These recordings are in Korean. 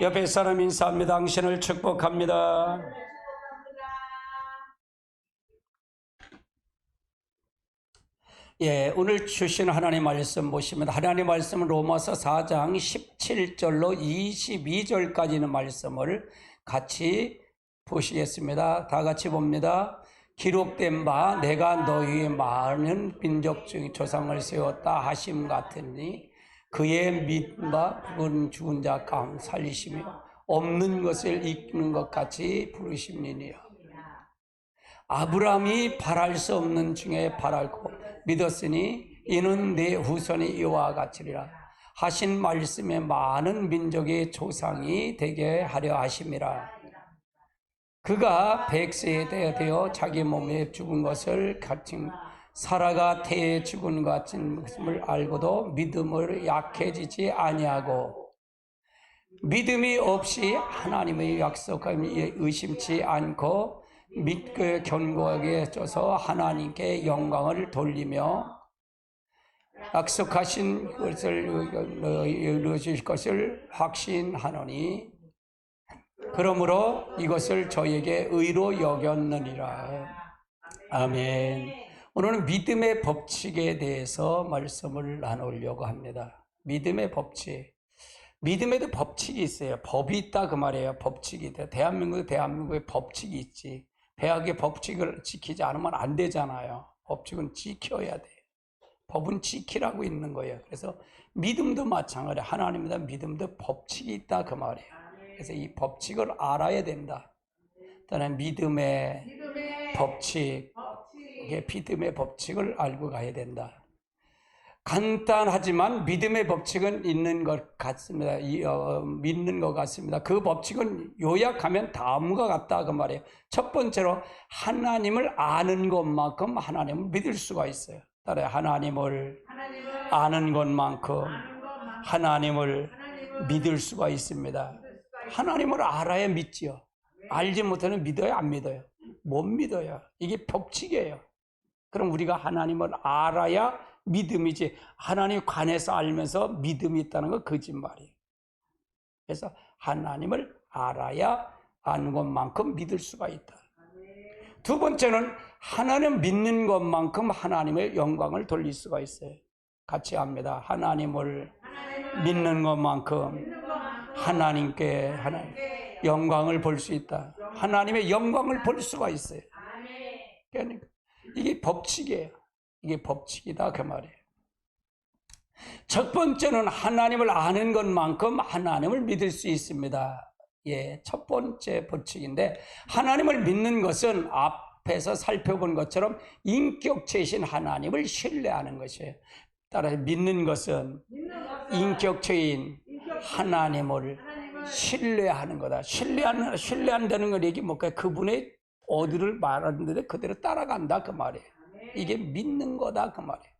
옆에 사람 인사합니다. 당신을 축복합니다. 예, 오늘 주신 하나님 말씀 보십니다. 하나님 말씀은 로마서 4장 17절로 22절까지 있는 말씀을 같이 보시겠습니다. 다 같이 봅니다. 기록된 바 내가 너희의 많은 민족 중 조상을 세웠다 하심 같으니 그의 믿은 바 죽은 자 가운데 살리시며 없는 것을 이끄는 것 같이 부르심이니라. 아브라함이 바랄 수 없는 중에 바랄고 믿었으니 이는 내 후손이 이와 같으리라 하신 말씀에 많은 민족의 조상이 되게 하려 하심이라. 그가 100세에 되어 자기 몸에 죽은 것을 같은 사라가 태에 죽은 것 같은 것을 알고도 믿음을 약해지지 아니하고 믿음이 없이 하나님의 약속함을 의심치 않고 믿고 견고하게 쪄서 하나님께 영광을 돌리며 약속하신 것을 이루실 것을 확신하노니 그러므로 이것을 저에게 의로 여겼느니라. 아멘. 오늘은 믿음의 법칙에 대해서 말씀을 나누려고 합니다. 믿음의 법칙. 믿음에도 법칙이 있어요. 법이 있다 그 말이에요. 법칙이 있다. 대한민국에 법칙이 있지. 대학의 법칙을 지키지 않으면 안 되잖아요. 법칙은 지켜야 돼. 법은 지키라고 있는 거예요. 그래서 믿음도 마찬가지예요. 하나님이다 믿음도 법칙이 있다 그 말이에요. 그래서 이 법칙을 알아야 된다. 일단은 믿음의 법칙, 믿음의 법칙을 알고 가야 된다. 간단하지만 믿음의 법칙은 있는 것 같습니다. 믿는 것 같습니다. 그 법칙은 요약하면 다음과 같다 그 말이에요. 첫 번째로 하나님을 아는 것만큼 하나님을 믿을 수가 있어요. 따라서 하나님을 아는 것만큼 하나님을 믿을 수가 있습니다. 하나님을 알아야 믿지요. 알지 못하면 믿어요, 안 믿어요? 못 믿어요. 이게 법칙이에요. 그럼 우리가 하나님을 알아야 믿음이지, 하나님 관해서 알면서 믿음이 있다는 건 거짓말이에요. 그래서 하나님을 알아야 아는 것만큼 믿을 수가 있다. 두 번째는 하나님 믿는 것만큼 하나님의 영광을 돌릴 수가 있어요. 같이 합니다. 하나님을 믿는 것만큼 하나님께 영광을 볼 수 있다. 하나님의 영광을 볼 수가 있어요. 그러니까 이게 법칙이에요. 이게 법칙이다 그 말이에요. 첫 번째는 하나님을 아는 것만큼 하나님을 믿을 수 있습니다. 예, 첫 번째 법칙인데, 하나님을 믿는 것은 앞에서 살펴본 것처럼 인격체이신 하나님을 신뢰하는 것이에요. 따라서 믿는 것은 인격체인 하나님을 신뢰하는 거다. 신뢰한다는 건 이게 뭘까요? 그분의 어디를 말하는데 그대로 따라간다 그 말이에요. 이게 믿는 거다 그 말이에요.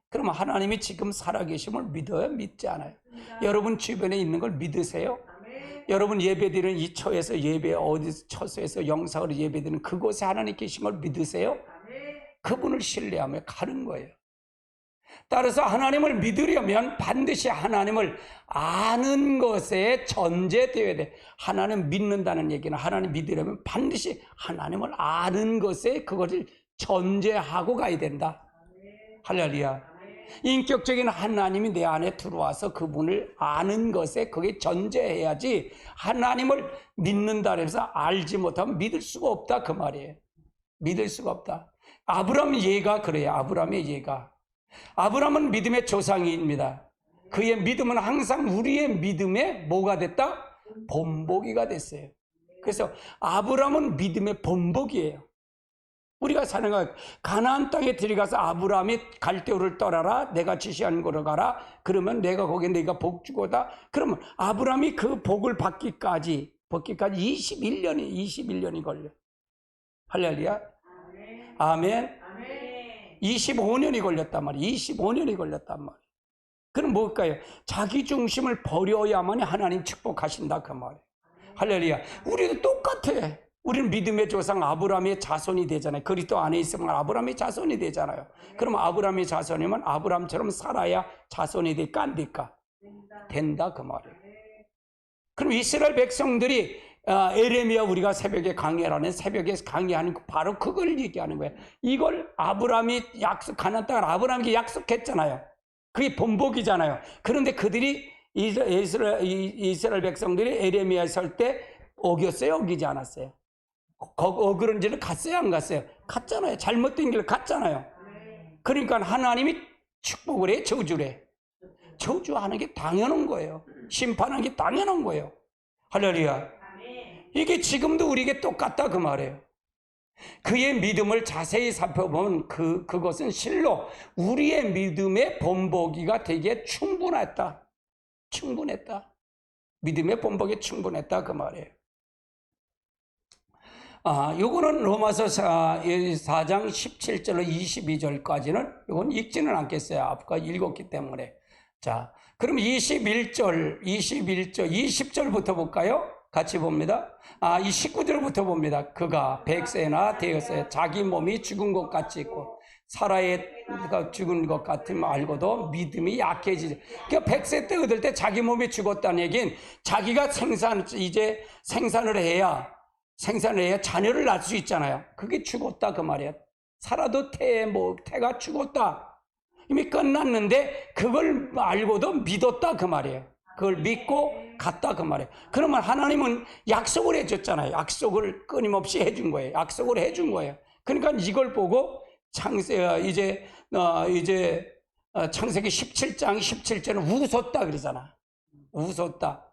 그러면 하나님이 지금 살아계심을 믿어요? 믿지 않아요? 여러분 주변에 있는 걸 믿으세요? 여러분 예배드리는 이 처에서 어디 처소에서 영상으로 예배드리는 그곳에 하나님 계신 걸 믿으세요? 그분을 신뢰하며 가는 거예요. 따라서 하나님을 믿으려면 반드시 하나님을 아는 것에 전제되어야 돼. 하나님 믿는다는 얘기는, 하나님 믿으려면 반드시 하나님을 아는 것에 그것을 전제하고 가야 된다. 할렐루야. 인격적인 하나님이 내 안에 들어와서 그분을 아는 것에 그게 전제해야지, 하나님을 믿는다 그래서 알지 못하면 믿을 수가 없다 그 말이에요. 믿을 수가 없다. 아브라함의 예가 그래요. 아브라함은 믿음의 조상입니다. 그의 믿음은 항상 우리의 믿음의 뭐가 됐다? 본보기가 됐어요. 그래서 아브라함은 믿음의 본보기예요. 우리가 사는 것, 가나안 땅에 들어가서 아브라함이 갈대우를 떠나라, 내가 지시한 곳으로 가라, 그러면 내가 거기에 내가 복 주고다. 그러면 아브라함이 그 복을 받기까지 21년이 걸려. 할렐루야. 아멘. 25년이 걸렸단 말이에요. 25년이 걸렸단 말이에요. 그럼 뭘까요? 자기 중심을 버려야만 하나님 축복하신다 그 말이에요. 할렐루야. 우리도 똑같아. 우리는 믿음의 조상 아브라함의 자손이 되잖아요. 그리스도 안에 있으면 아브라함의 자손이 되잖아요. 그럼 아브라함의 자손이면 아브라함처럼 살아야 자손이 될까 안 될까? 된다 그 말이에요. 그럼 이스라엘 백성들이 에레미야 우리가 새벽에 강해라는 새벽에 강해하는 바로 그걸 얘기하는 거예요. 이걸 아브라함이 가나안 땅을 아브라함에게 약속했잖아요. 그게 본복이잖아요. 그런데 그들이 이스라엘 백성들이 에레미야에 설 때 어겼어요? 어기지 않았어요? 어그런 길을 갔어요? 안 갔어요? 갔잖아요. 잘못된 길을 갔잖아요. 그러니까 하나님이 축복을 해, 저주를 해. 저주하는 게 당연한 거예요. 심판하는 게 당연한 거예요. 할렐루야. 이게 지금도 우리에게 똑같다 그 말이에요. 그의 믿음을 자세히 살펴보면 그것은 실로 우리의 믿음의 본보기가 되기에 충분했다. 믿음의 본보기에 충분했다 그 말이에요. 요거는 로마서 4장 17절로 22절까지는 요건 읽지는 않겠어요. 아까 읽었기 때문에. 자, 그럼 20절부터 볼까요? 같이 봅니다. 이 19절부터 봅니다. 그가 100세나 되었어요. 자기 몸이 죽은 것 같이 있고 살아야 죽은 것 같으면 알고도 믿음이 약해지죠. 그러니까 100세 때 얻을 때 자기 몸이 죽었다는 얘기는 자기가 이제 생산을 해야 자녀를 낳을 수 있잖아요. 그게 죽었다 그 말이에요. 살아도 태가 죽었다. 이미 끝났는데 그걸 알고도 믿었다 그 말이에요. 그걸 믿고 갔다 그 말이에요. 그러면 하나님은 약속을 해줬잖아요. 약속을 끊임없이 해준 거예요. 약속을 해준 거예요. 그러니까 이걸 보고 창세기 17장 17절은 웃었다 그러잖아. 웃었다.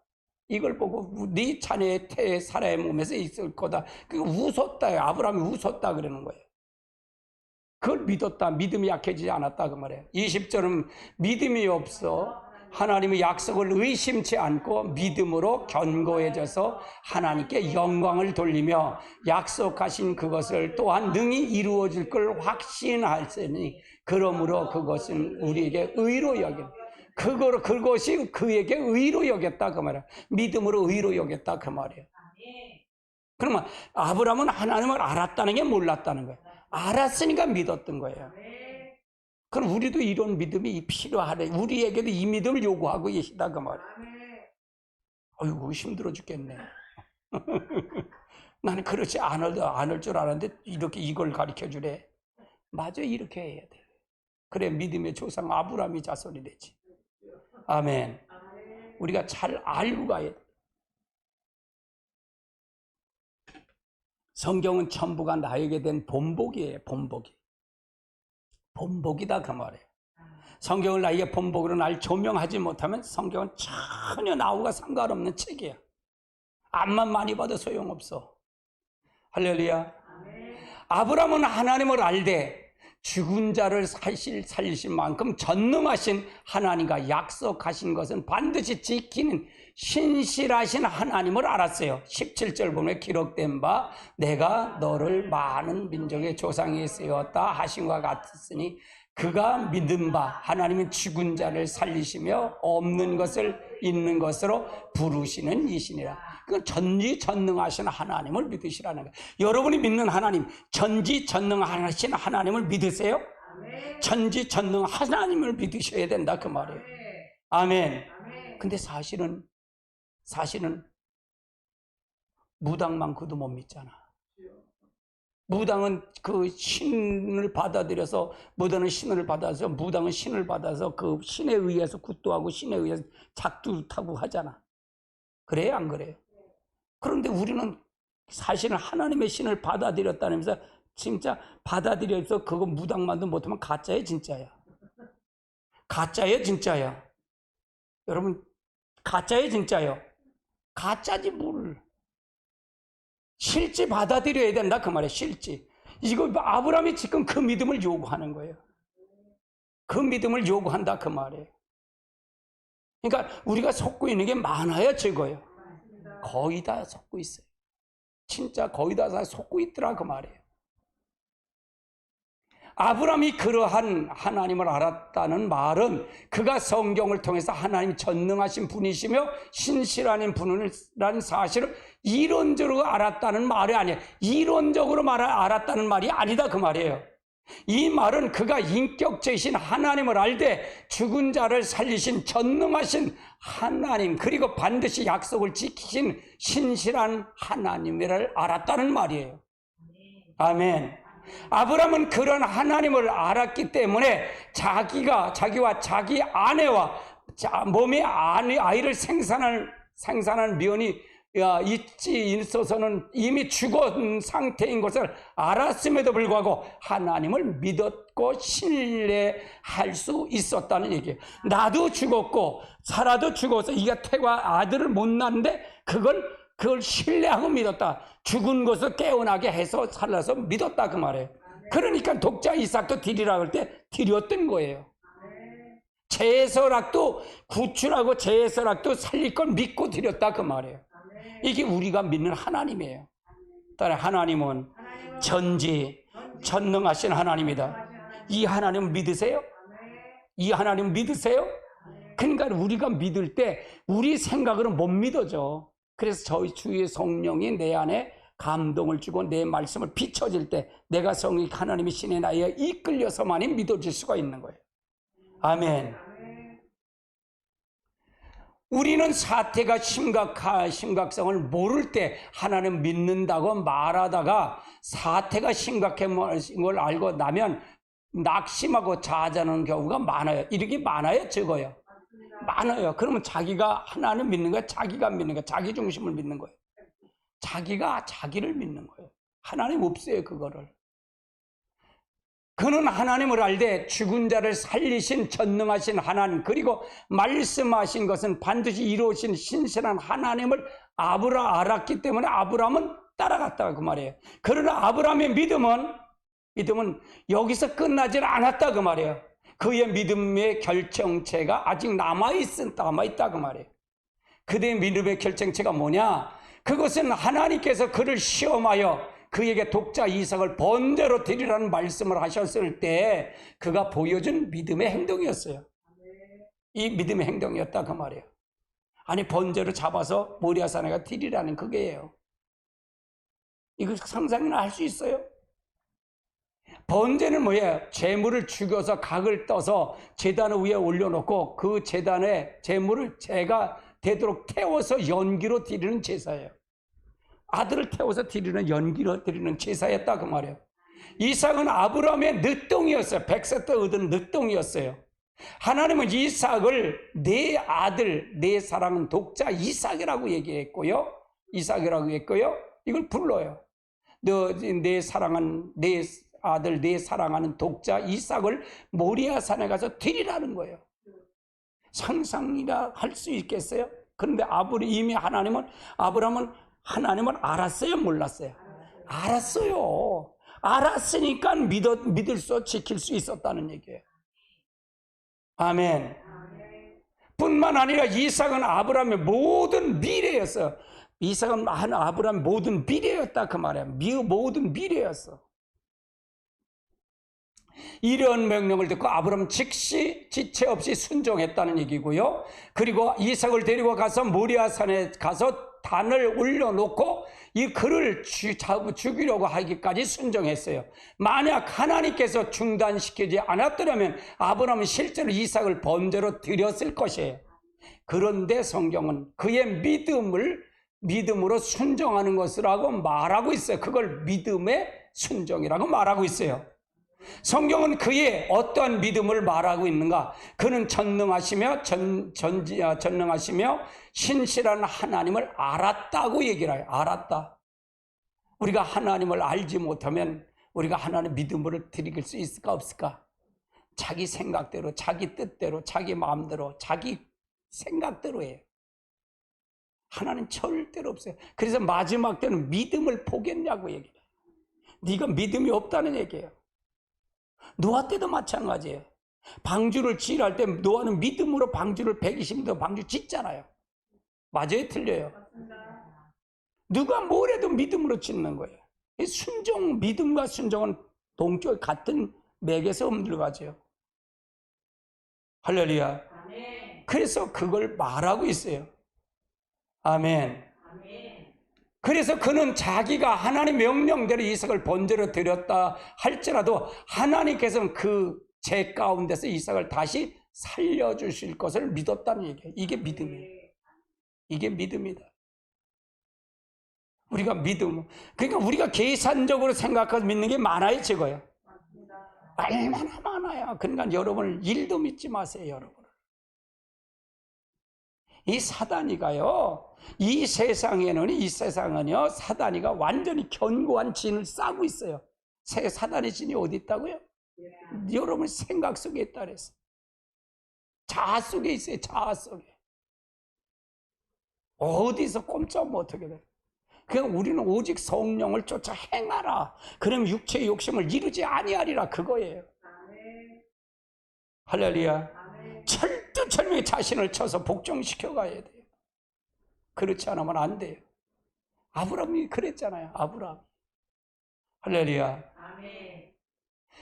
이걸 보고 네 자녀의 태에 사라의 몸에서 있을 거다. 그 웃었다요. 아브라함이 웃었다 그러는 거예요. 그걸 믿었다. 믿음이 약해지지 않았다 그 말이에요. 20절은 믿음이 없어 하나님의 약속을 의심치 않고 믿음으로 견고해져서 하나님께 영광을 돌리며 약속하신 그것을 또한 능히 이루어질 걸 확신하시니 그러므로 그것은 우리에게 의로 여겨. 그것이 그에게 의로 여겼다 그 말이에요. 믿음으로 의로 여겼다 그 말이에요. 그러면 아브라함은 하나님을 알았다는 게 몰랐다는 거예요. 알았으니까 믿었던 거예요. 그럼 우리도 이런 믿음이 필요하네. 우리에게도 이 믿음을 요구하고 계시다 그 말이에요. 아이고 힘들어 죽겠네. 나는 그렇지 않을 줄 알았는데 이렇게 이걸 가르쳐 주래. 맞아, 이렇게 해야 돼. 그래 믿음의 조상 아브라함이 자손이 되지. 아멘. 우리가 잘 알고 가야 돼. 성경은 전부가 나에게 된 본복이에요. 본복이다 그 말이에요. 성경을 나에게 본복으로 날 조명하지 못하면 성경은 전혀 나하고 상관없는 책이야. 암만 많이 봐도 소용없어. 할렐루야. 아브라함은 하나님을 알되 죽은 자를 살리실 만큼 전능하신 하나님과 약속하신 것은 반드시 지키는 신실하신 하나님을 알았어요. 17절 보면 기록된 바 내가 너를 많은 민족의 조상이 세웠다 하신 것 같으니 그가 믿은 바 하나님은 죽은 자를 살리시며 없는 것을 있는 것으로 부르시는 이시니라. 그 전지전능하신 하나님을 믿으시라는 거예요. 여러분이 믿는 하나님, 전지전능하신 하나님을 믿으세요? 아멘. 전지전능한 하나님을 믿으셔야 된다 그 말이에요. 아멘. 근데 사실은 무당만 그도 못 믿잖아. 무당은 그 신을 받아들여서, 무당은 신을 받아서, 무당은 신을 받아서 그 신에 의해서 굿도 하고 신에 의해서 작두 타고 하잖아. 그래요, 안 그래요? 그런데 우리는 사실은 하나님의 신을 받아들였다면서 진짜 받아들여서 그거 무당만도 못하면 가짜예요, 진짜야? 가짜예요, 진짜야? 여러분, 가짜예요, 진짜요? 가짜지 뭘. 실제 받아들여야 된다 그 말이에요. 실제. 이거 아브라함이 지금 그 믿음을 요구하는 거예요. 그 믿음을 요구한다 그 말이에요. 그러니까 우리가 속고 있는 게 많아요, 적어요? 거의 다 속고 있어요. 진짜 거의 다 속고 있더라 그 말이에요. 아브라함이 그러한 하나님을 알았다는 말은 그가 성경을 통해서 하나님 전능하신 분이시며 신실한 분이라는 사실을 이론적으로 알았다는 말이 아니에요. 이론적으로 알았다는 말이 아니다 그 말이에요. 이 말은 그가 인격체이신 하나님을 알되 죽은 자를 살리신 전능하신 하나님, 그리고 반드시 약속을 지키신 신실한 하나님을 알았다는 말이에요. 아멘. 아브라함은 그런 하나님을 알았기 때문에 자기와 자기 아내와 몸에 아이를 생산할 면이 있어서는 이미 죽은 상태인 것을 알았음에도 불구하고 하나님을 믿었고 신뢰할 수 있었다는 얘기예요. 나도 죽었고 사라도 죽어서 이가 태와 아들을 못 낳는데 그걸 신뢰하고 믿었다. 죽은 것을 깨어나게 해서 살아서 믿었다 그 말이에요. 그러니까 독자 이삭도 드리라고 할 때 드렸던 거예요. 제사락도 구출하고 제사락도 살릴 걸 믿고 드렸다 그 말이에요. 이게 우리가 믿는 하나님이에요. 따라 하나님은 전능하신 하나님이다. 이 하나님 믿으세요? 이 하나님 믿으세요? 그러니까 우리가 믿을 때 우리 생각으로 못 믿어져. 그래서 저희 주의 성령이 내 안에 감동을 주고 내 말씀을 비춰질 때 내가 하나님의 신의 나이에 이끌려서만이 믿어질 수가 있는 거예요. 아멘. 우리는 사태가 심각성을 모를 때 하나님 믿는다고 말하다가 사태가 심각한 걸 알고 나면 낙심하고 좌절하는 경우가 많아요. 이렇게 많아요? 적어요? 많아요. 그러면 자기가 하나님 믿는 거야? 자기가 믿는 거야? 자기 중심을 믿는 거예요. 자기가 자기를 믿는 거예요. 하나님 없어요, 그거를. 그는 하나님을 알되 죽은 자를 살리신 전능하신 하나님, 그리고 말씀하신 것은 반드시 이루어진 신실한 하나님을 알았기 때문에 아브라함은 따라갔다 그 말이에요. 그러나 아브라함의 믿음은 여기서 끝나질 않았다 그 말이에요. 그의 믿음의 결정체가 아직 남아있다 그 말이에요. 그의 믿음의 결정체가 뭐냐? 그것은 하나님께서 그를 시험하여 그에게 독자 이삭을 번제로 드리라는 말씀을 하셨을 때 그가 보여준 믿음의 행동이었어요. 이 믿음의 행동이었다 그 말이에요. 아니 번제로 잡아서 모리아산에가 드리라는 그게예요. 이거 상상이나 할 수 있어요? 번제는 뭐예요? 제물을 죽여서 각을 떠서 제단 위에 올려놓고 그 제단에 제물을 제가 되도록 태워서 연기로 드리는 제사예요. 아들을 태워서 드리는 연기로 드리는 제사였다 그 말이에요. 이삭은 아브라함의 늦둥이었어요. 100세 때 얻은 늦둥이었어요. 하나님은 이삭을 내 아들, 내 사랑하는 독자 이삭이라고 얘기했고요. 이삭이라고 했고요. 이걸 불러요. 내 사랑하는 내 아들, 내 사랑하는 독자 이삭을 모리아산에 가서 드리라는 거예요. 상상이나 할 수 있겠어요? 그런데 이미 아브라함은 하나님을 알았어요? 몰랐어요? 알았어요. 알았으니까 믿을 수, 지킬 수 있었다는 얘기예요. 아멘. 뿐만 아니라 이삭은 아브라함의 모든 미래였어요. 이삭은 아브라함의 모든 미래였다 그 말이에요. 모든 미래였어. 이런 명령을 듣고 아브라함은 즉시 지체 없이 순종했다는 얘기고요. 그리고 이삭을 데리고 가서 모리아산에 가서 단을 올려놓고 이 그를 죽이려고 하기까지 순종했어요. 만약 하나님께서 중단시키지 않았더라면 아브라함은 실제로 이삭을 번제로 드렸을 것이에요. 그런데 성경은 그의 믿음으로 순종하는 것이라고 말하고 있어요. 그걸 믿음의 순종이라고 말하고 있어요. 성경은 그의 어떠한 믿음을 말하고 있는가? 그는 전능하시며 신실한 하나님을 알았다고 얘기를 해요. 알았다. 우리가 하나님을 알지 못하면 우리가 하나님의 믿음을 드릴 수 있을까 없을까? 자기 생각대로, 자기 뜻대로, 자기 마음대로, 자기 생각대로 해요. 하나님 절대로 없어요. 그래서 마지막 때는 믿음을 포기했냐고 얘기해요. 네가 믿음이 없다는 얘기예요. 노아 때도 마찬가지예요. 방주를 지으할 때 노아는 믿음으로 방주를 120m 방주 짓잖아요. 맞아요? 틀려요? 누가 뭘 해도 믿음으로 짓는 거예요. 믿음과 순종은 동쪽 같은 맥에서 옮들어가죠. 할렐루야. 그래서 그걸 말하고 있어요. 아멘. 그래서 그는 자기가 하나님 명령대로 이삭을 번제로 드렸다 할지라도 하나님께서는 그 죄 가운데서 이삭을 다시 살려주실 것을 믿었다는 얘기예요. 이게 믿음이에요. 이게 믿음이다. 우리가 믿음, 그러니까 우리가 계산적으로 생각해서 믿는 게 많아요, 적어요? 얼마나 많아요. 그러니까 여러분 일도 믿지 마세요, 여러분. 이 사단이가요, 이 세상은요, 사단이가 완전히 견고한 진을 싸고 있어요. 사단의 진이 어디 있다고요? 여러분 생각 속에 있다 그랬어요. 자아 속에 있어요, 자아 속에. 어디서 꼼짝 못하게 돼요. 그냥 우리는 오직 성령을 쫓아 행하라. 그럼 육체의 욕심을 이루지 아니하리라, 그거예요. 할렐루야. 철두철미하게 자신을 쳐서 복종시켜 가야 돼요. 그렇지 않으면 안 돼요. 아브라함이 그랬잖아요. 아브라함. 할렐루야.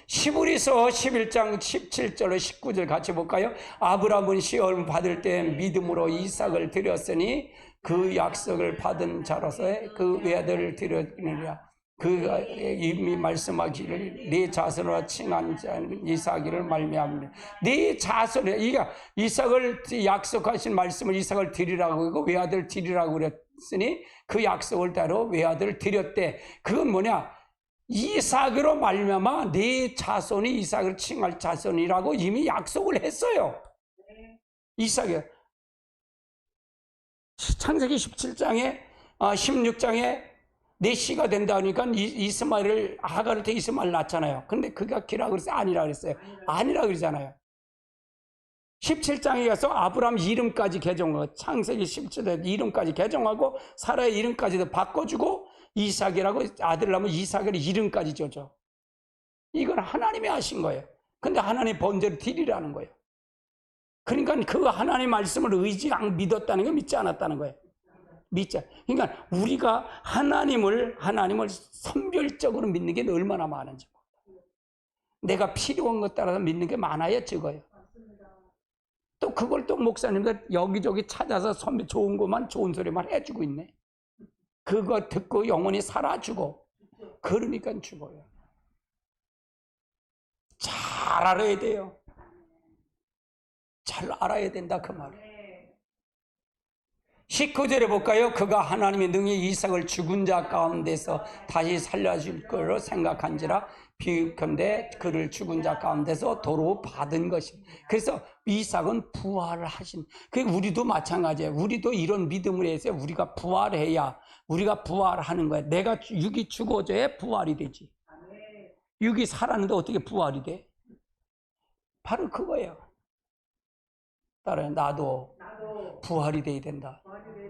히브리서 11장 17절로 19절 같이 볼까요? 아브라함은 시험 받을 때 믿음으로 이삭을 드렸으니 그 약속을 받은 자로서의 그 외아들을 드렸느니라. 그가 이미 말씀하기를 네 자손으로 칭한 자 이삭이를 말미암으니 네 자손에 이삭을 약속하신 말씀을 이삭을 드리라고 하고 외아들 드리라고 그랬으니 그 약속을 따라 외아들을 드렸대. 그건 뭐냐? 이삭으로 말미암아 네 자손이 이삭을 칭할 자손이라고 이미 약속을 했어요. 이삭이 창세기 17장에 16장에 내 씨가 된다 하니까 이스마엘을 하갈을 때 이스마엘 낳잖아요. 근데 그가 기라 그랬어요? 아니라 그랬어요? 아니라 그러잖아요. 17장에 가서 아브라함 이름까지 개정하고 창세기 17장에 이름까지 개정하고 사라의 이름까지도 바꿔주고 이삭이라고 아들 낳으면 이삭의 이름까지 줘줘. 이건 하나님이 하신 거예요. 근데 하나님 번제를 드리라는 거예요. 그러니까 그 하나님 말씀을 믿었다는 게 믿지 않았다는 거예요. 믿자. 그러니까 우리가 하나님을 선별적으로 믿는 게 얼마나 많은지. 내가 필요한 것 따라서 믿는 게 많아야 적어요. 또 그걸 또 목사님들 여기저기 찾아서 좋은 것만 좋은 소리만 해주고 있네. 그거 듣고 영혼이 살아주고 그러니까 죽어요. 잘 알아야 돼요. 잘 알아야 된다 그 말이에요. 19절에 볼까요? 그가 하나님의 능히 이삭을 죽은 자 가운데서 다시 살려줄 거로 생각한지라 비컨대 그를 죽은 자 가운데서 도로 받은 것이. 그래서 이삭은 부활을 하신. 우리도 마찬가지예요. 우리도 이런 믿음을 해서 우리가 부활해야 우리가 부활하는 거예요. 내가 육이 죽어져야 부활이 되지. 육이 살았는데 어떻게 부활이 돼? 바로 그거예요. 따라요. 나도 부활이 돼야 된다.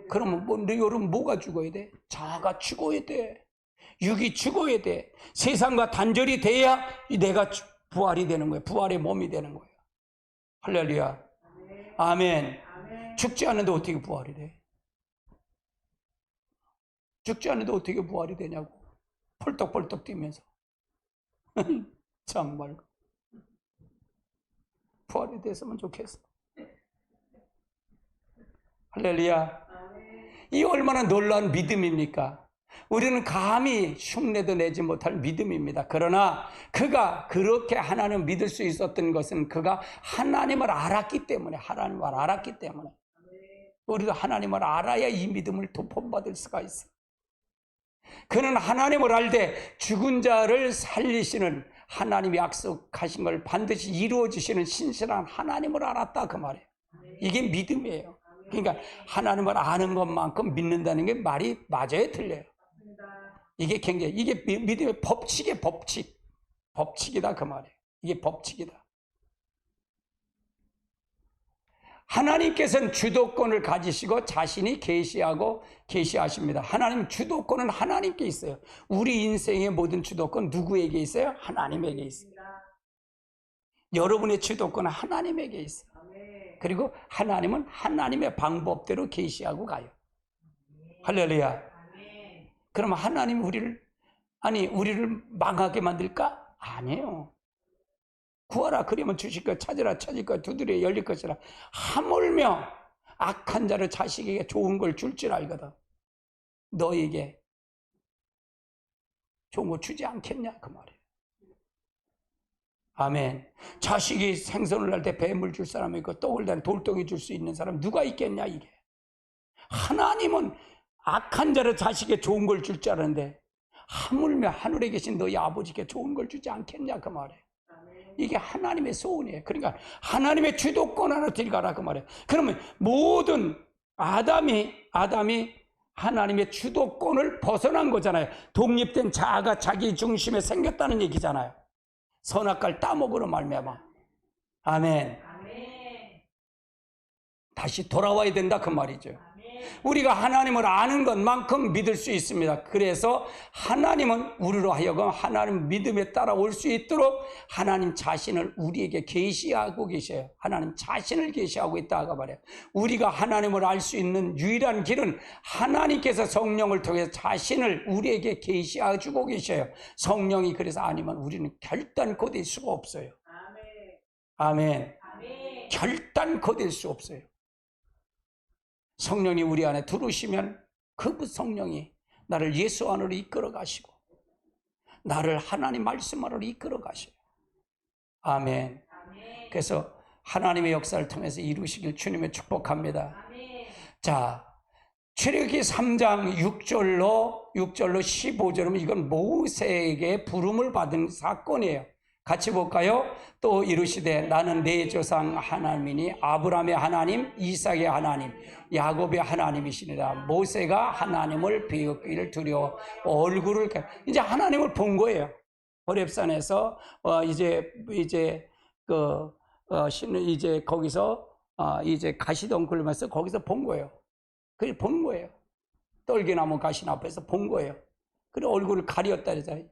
그러면 여러분 뭐가 죽어야 돼? 자아가 죽어야 돼. 육이 죽어야 돼. 세상과 단절이 돼야 내가 부활이 되는 거예요. 부활의 몸이 되는 거예요. 할렐루야. 아멘. 죽지 않는데 어떻게 부활이 돼? 죽지 않는데 어떻게 부활이 되냐고. 펄떡펄떡 뛰면서. 정말 부활이 됐으면 좋겠어. 할렐루야. 이 얼마나 놀라운 믿음입니까? 우리는 감히 흉내도 내지 못할 믿음입니다. 그러나 그가 그렇게 하나님을 믿을 수 있었던 것은 그가 하나님을 알았기 때문에, 우리도 하나님을 알아야 이 믿음을 도폰받을 수가 있어. 그는 하나님을 알되 죽은 자를 살리시는 하나님이 약속하신 걸 반드시 이루어 주시는 신실한 하나님을 알았다 그 말이에요. 이게 믿음이에요. 그러니까 하나님을 아는 것만큼 믿는다는 게 말이 맞아요, 틀려요? 이게 굉장히, 이게 믿음의 법칙이에요. 법칙이다 그 말이에요. 이게 법칙이다. 하나님께서는 주도권을 가지시고 자신이 계시하십니다. 하나님 주도권은 하나님께 있어요. 우리 인생의 모든 주도권 누구에게 있어요? 하나님에게 있어요. 여러분의 주도권은 하나님에게 있어요. 그리고 하나님은 하나님의 방법대로 계시하고 가요. 할렐루야. 그러면 하나님 우리를 망하게 만들까? 아니에요. 구하라 그러면 주실 것, 찾으라 찾을 것, 두드려 열릴 것이라. 하물며 악한 자를 자식에게 좋은 걸 줄 알거든. 너에게 좋은 거 주지 않겠냐 그 말이에요. 아멘. 자식이 생선을 날 때 뱀을 줄 사람이 있고 떡을 단 돌덩이 줄 수 있는 사람 누가 있겠냐 이게. 하나님은 악한 자를 자식에 좋은 걸 줄 줄 알았는데 하물며 하늘에 계신 너희 아버지께 좋은 걸 주지 않겠냐 그 말이에요. 이게 하나님의 소원이에요. 그러니까 하나님의 주도권 안으로 들어가라 그 말이에요. 그러면 모든 아담이 하나님의 주도권을 벗어난 거잖아요. 독립된 자아가 자기 중심에 생겼다는 얘기잖아요. 선악과를 따먹으러 말미암아. 아멘. 다시 돌아와야 된다 그 말이죠. 우리가 하나님을 아는 것만큼 믿을 수 있습니다. 그래서 하나님은 우리로 하여금 하나님 믿음에 따라올 수 있도록 하나님 자신을 우리에게 계시하고 계셔요. 하나님 자신을 계시하고 있다고 말해요. 우리가 하나님을 알 수 있는 유일한 길은 하나님께서 성령을 통해서 자신을 우리에게 계시해 주고 계셔요. 성령이 그래서 아니면 우리는 결단코 될 수가 없어요. 아멘. 결단코 될 수 없어요. 성령이 우리 안에 들어오시면 그 성령이 나를 예수 안으로 이끌어 가시고 나를 하나님 말씀 안으로 이끌어 가셔요. 아멘. 그래서 하나님의 역사를 통해서 이루시길 주님의 축복합니다. 자, 출애굽기 3장 6절로 15절은 이건 모세에게 부름을 받은 사건이에요. 같이 볼까요? 또 이르시되 나는 내 조상 하나님이니 아브라함의 하나님, 이삭의 하나님, 야곱의 하나님이시니라. 모세가 하나님을 배웠기를 두려워 얼굴을 이제 하나님을 본 거예요. 호렙산에서 이제 거기서 이제 가시덩굴면서 거기서 본 거예요. 그게 본 거예요. 떨기나무 가시 앞에서 본 거예요. 그리고 얼굴을 가렸다 그러잖아요.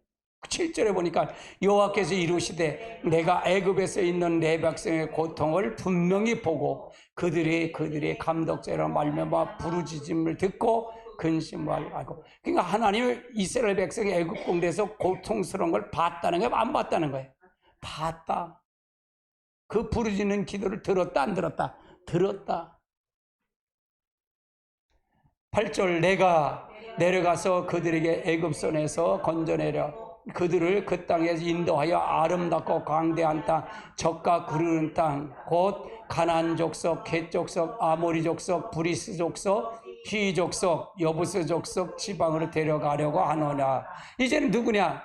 7절에 보니까 여호와께서 이루시되 내가 애굽에서 있는 내 백성의 고통을 분명히 보고 그들의 감독죄로 말미암아 부르짖음을 듣고 근심을 알고. 그러니까 하나님은 이스라엘 백성이 애굽 공대에서 고통스러운 걸 봤다는 거예요, 안 봤다는 거예요? 봤다. 그 부르짖는 기도를 들었다, 안 들었다? 들었다. 8절 내가 내려가서 그들에게 애굽 손에서 건져내려 그들을 그 땅에서 인도하여 아름답고 광대한 땅, 젖과 구르는 땅, 곧 가나안 족속, 겟 족속, 아모리 족속, 브리스 족속, 히 족속, 여부스 족속 지방으로 데려가려고 하노라. 이제는 누구냐?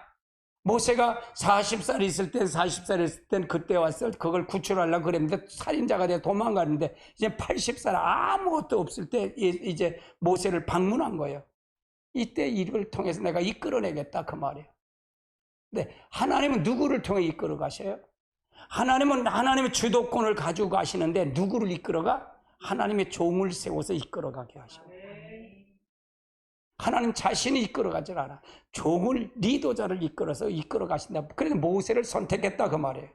모세가 40살 있을 땐 그때 왔을 그걸 구출하려고 그랬는데 살인자가 돼 도망가는데 이제 80살 아무것도 없을 때 이제 모세를 방문한 거예요. 이때 이를 통해서 내가 이끌어내겠다 그 말이에요. 근데 하나님은 누구를 통해 이끌어 가셔요? 하나님은 하나님의 주도권을 가지고 가시는데 누구를 이끌어가? 하나님의 종을 세워서 이끌어 가게 하셔요. 하나님 자신이 이끌어 가질 않아. 종을, 리더자를 이끌어 가신다. 그래서 모세를 선택했다 그 말이에요.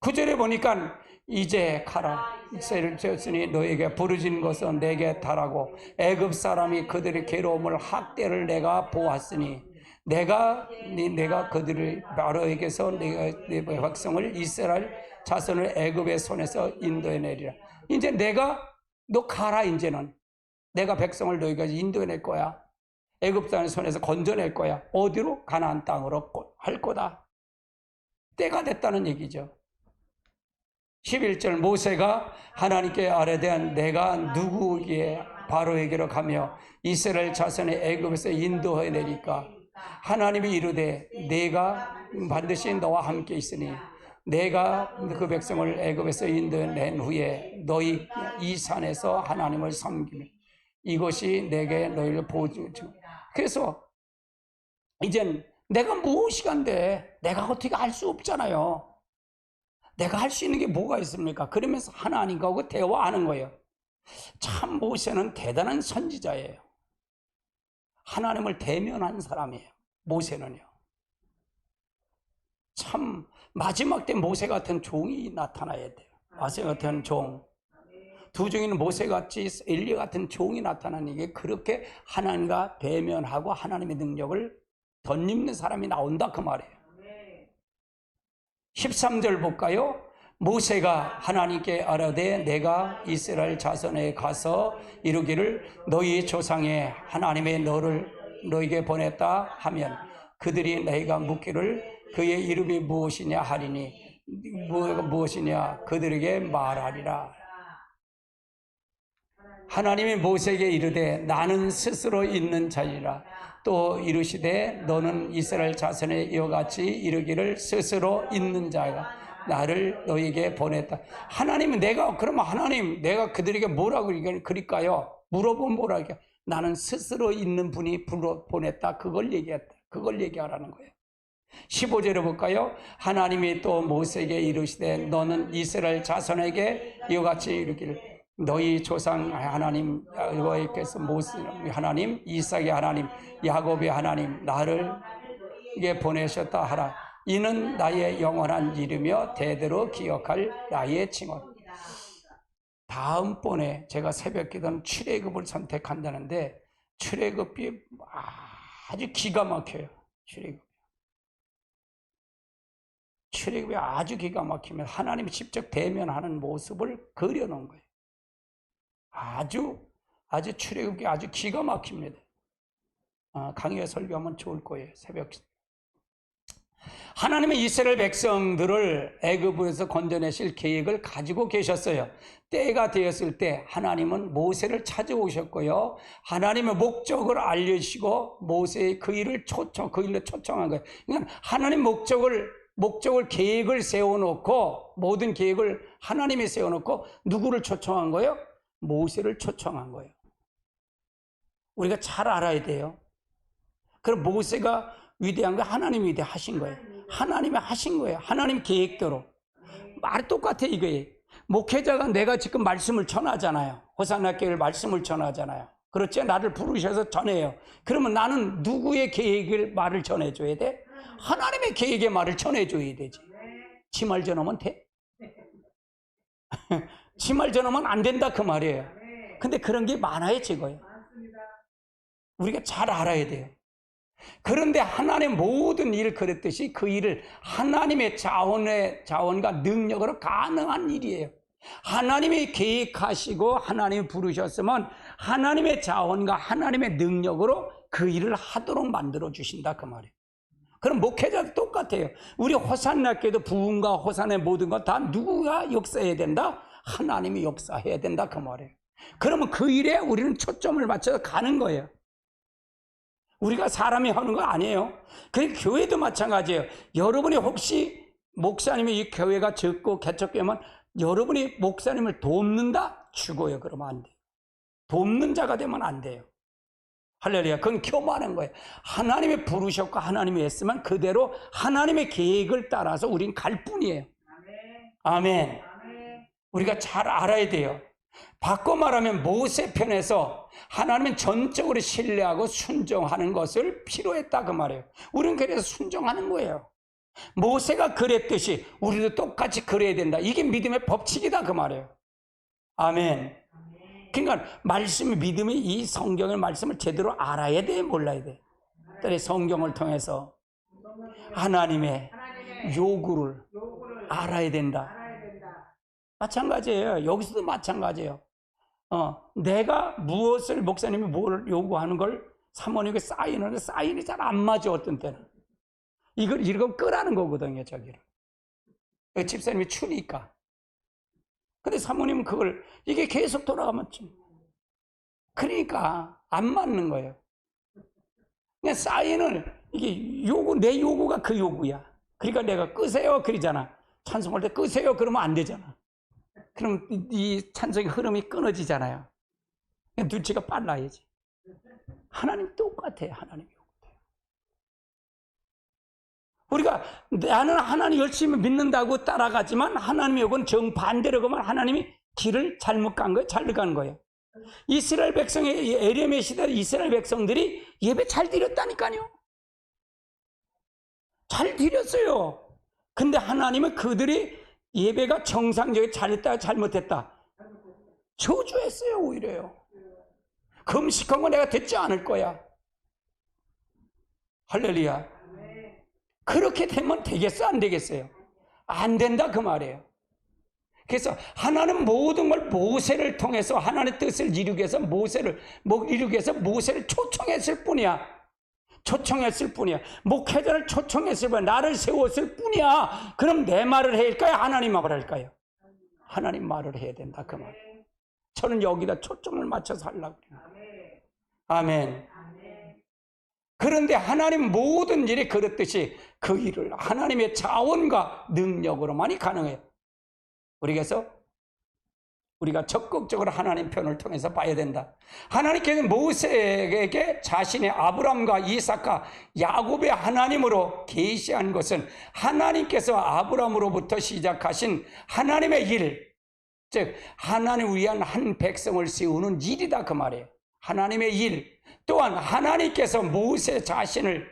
9절에 보니까 이제 가라. 이스라엘을 지었으니 너에게 부르짖는 것은 내게 달하고 애굽 사람이 그들의 괴로움을 학대를 내가 보았으니 내가 그들을 바로에게서 내 백성을 이스라엘 자손을 애굽의 손에서 인도해내리라. 이제 너 가라. 이제는 내가 백성을 너희가 인도해낼 거야. 애굽 사람의 손에서 건져낼 거야. 어디로? 가나안 땅으로 할 거다. 때가 됐다는 얘기죠. 11절 모세가 하나님께 아뢰되 내가 누구에게 바로에게로 가며 이스라엘 자손의 애굽에서 인도해내리까? 하나님이 이르되 내가 반드시 너와 함께 있으니 내가 그 백성을 애굽에서 인도해낸 후에 너희 이 산에서 하나님을 섬기며 이것이 내게 너희를 보여주죠. 그래서 이젠 내가 무엇이 간데 내가 어떻게 할 수 없잖아요. 내가 할 수 있는 게 뭐가 있습니까? 그러면서 하나님과 대화하는 거예요. 참 모세는 대단한 선지자예요. 하나님을 대면한 사람이에요. 모세는요. 참 마지막 때 모세 같은 종이 나타나야 돼요. 모세 같은 종. 두 중에는 모세같이 엘리야 같은 종이 나타나는 게 그렇게 하나님과 대면하고 하나님의 능력을 덧입는 사람이 나온다 그 말이에요. 13절 볼까요? 모세가 하나님께 아뢰되 내가 이스라엘 자손에 가서 이루기를 너희 조상의 하나님의 너를 너에게 보냈다 하면 그들이 너희가 묻기를 그의 이름이 무엇이냐 하리니 무엇이냐 그들에게 말하리라. 하나님이 모세에게 이르되 나는 스스로 있는 자니라. 또 이르시되 너는 이스라엘 자손에 이와 같이 이르기를 스스로 있는 자가 나를 너에게 보냈다. 하나님은 그러면 하나님 내가 그들에게 뭐라고 그릴까요? 물어보면 뭐라고 할까요? 나는 스스로 있는 분이 보냈다. 그걸 얘기했다. 그걸 얘기하라는 거예요. 15절에 볼까요? 하나님이 또 모세에게 이르시되 너는 이스라엘 자손에게 이와 같이 이르기를 너희 조상 하나님 여호와께서 모세 하나님 이삭의 하나님 야곱의 하나님 나를 이게 보내셨다 하라. 이는 나의 영원한 이름이며 대대로 기억할 나의 칭언. 다음번에 제가 새벽기도는 출애굽을 선택한다는데 출애굽이 아주 기가 막혀요. 출애굽이 아주 기가 막히면 하나님이 직접 대면하는 모습을 그려놓은 거예요. 아주 출애굽이 아주 기가 막힙니다. 강의에 설교하면 좋을 거예요. 새벽. 하나님은 이스라엘 백성들을 애굽에서 건져내실 계획을 가지고 계셨어요. 때가 되었을 때 하나님은 모세를 찾아오셨고요. 하나님의 목적을 알려주시고 모세의 그 일로 초청한 거예요. 그러니까 하나님 목적을 계획을 세워놓고 모든 계획을 하나님이 세워놓고 누구를 초청한 거예요? 모세를 초청한 거예요. 우리가 잘 알아야 돼요. 그럼 모세가 위대한 거 하나님이 위대하신 거예요. 하나님이 하신 거예요. 하나님 계획대로. 말이 똑같아 이거예요. 목회자가 내가 지금 말씀을 전하잖아요. 호산나 교회를 말씀을 전하잖아요. 그렇죠? 나를 부르셔서 전해요. 그러면 나는 누구의 계획을 말을 전해줘야 돼? 하나님의 계획의 말을 전해줘야 되지. 지 말 전하면 돼? 지 말 전하면 안 된다 그 말이에요. 근데 그런 게 많아요 지금. 우리가 잘 알아야 돼요. 그런데 하나님 모든 일을 그랬듯이 그 일을 하나님의 자원과 능력으로 가능한 일이에요. 하나님이 계획하시고 하나님이 부르셨으면 하나님의 자원과 하나님의 능력으로 그 일을 하도록 만들어 주신다 그 말이에요. 그럼 목회자도 똑같아요. 우리 호산나교도 부흥과 호산의 모든 것 다 누구가 역사해야 된다? 하나님이 역사해야 된다 그 말이에요. 그러면 그 일에 우리는 초점을 맞춰서 가는 거예요. 우리가 사람이 하는 거 아니에요. 그러니까 교회도 마찬가지예요. 여러분이 혹시 목사님이 이 교회가 적고 개척되면 여러분이 목사님을 돕는다? 죽어요. 그러면 안 돼요. 돕는 자가 되면 안 돼요. 할렐루야. 그건 교만한 거예요. 하나님이 부르셨고 하나님이 했으면 그대로 하나님의 계획을 따라서 우린 갈 뿐이에요. 아멘. 우리가 잘 알아야 돼요. 바꿔 말하면 모세 편에서 하나님은 전적으로 신뢰하고 순종하는 것을 필요했다 그 말이에요. 우리는 그래서 순종하는 거예요. 모세가 그랬듯이 우리도 똑같이 그래야 된다. 이게 믿음의 법칙이다 그 말이에요. 아멘. 그러니까 말씀이 믿음이 이 성경의 말씀을 제대로 알아야 돼, 몰라야 돼. 그래서 성경을 통해서 하나님의 요구를 알아야 된다. 마찬가지예요. 여기서도 마찬가지예요. 내가 무엇을 목사님이 뭘 요구하는 걸 사모님에게 사인하는데 사인이 잘 안 맞아 어떤 때는. 이걸 이러고 끄라는 거거든요, 저기를. 집사님이 추니까. 근데 사모님은 그걸 이게 계속 돌아가면 그러니까 안 맞는 거예요. 그냥 사인을 이게 내 요구가 그 요구야. 그러니까 내가 끄세요 그러잖아. 찬송할 때 끄세요 그러면 안 되잖아. 그럼 이 찬송의 흐름이 끊어지잖아요. 눈치가 빨라야지. 하나님 똑같아요. 하나님 요구대로. 우리가 나는 하나님 열심히 믿는다고 따라가지만 하나님의 요구는 정반대로 가면 하나님이 길을 잘못 간 거예요. 잘 간 거예요. 이스라엘 백성의 에레미야 시대 이스라엘 백성들이 예배 잘 드렸다니까요. 잘 드렸어요. 근데 하나님은 그들이 예배가 정상적이 잘했다 잘못했다 저주했어요. 오히려요. 금식한 거 내가 듣지 않을 거야. 할렐루야. 그렇게 되면 되겠어 안 되겠어요? 안 된다 그 말이에요. 그래서 하나는 모든 걸 모세를 통해서 하나님의 뜻을 이루기 위해서 모세를 초청했을 뿐이야. 초청했을 뿐이야. 목회자를 초청했을 뿐이야. 나를 세웠을 뿐이야. 그럼 내 말을 해야 할까요? 하나님 말을 할까요? 하나님 말을 해야 된다, 그 말. 저는 여기다 초점을 맞춰서 하려고 그래요. 아멘. 그런데 하나님 모든 일이 그렇듯이 그 일을 하나님의 자원과 능력으로만이 가능해요. 그래서 우리가 적극적으로 하나님 편을 통해서 봐야 된다. 하나님께서 모세에게 자신의 아브람과 이삭과 야곱의 하나님으로 계시한 것은 하나님께서 아브람으로부터 시작하신 하나님의 일, 즉 하나님을 위한 한 백성을 세우는 일이다, 그 말이에요. 하나님의 일. 또한 하나님께서 모세 자신을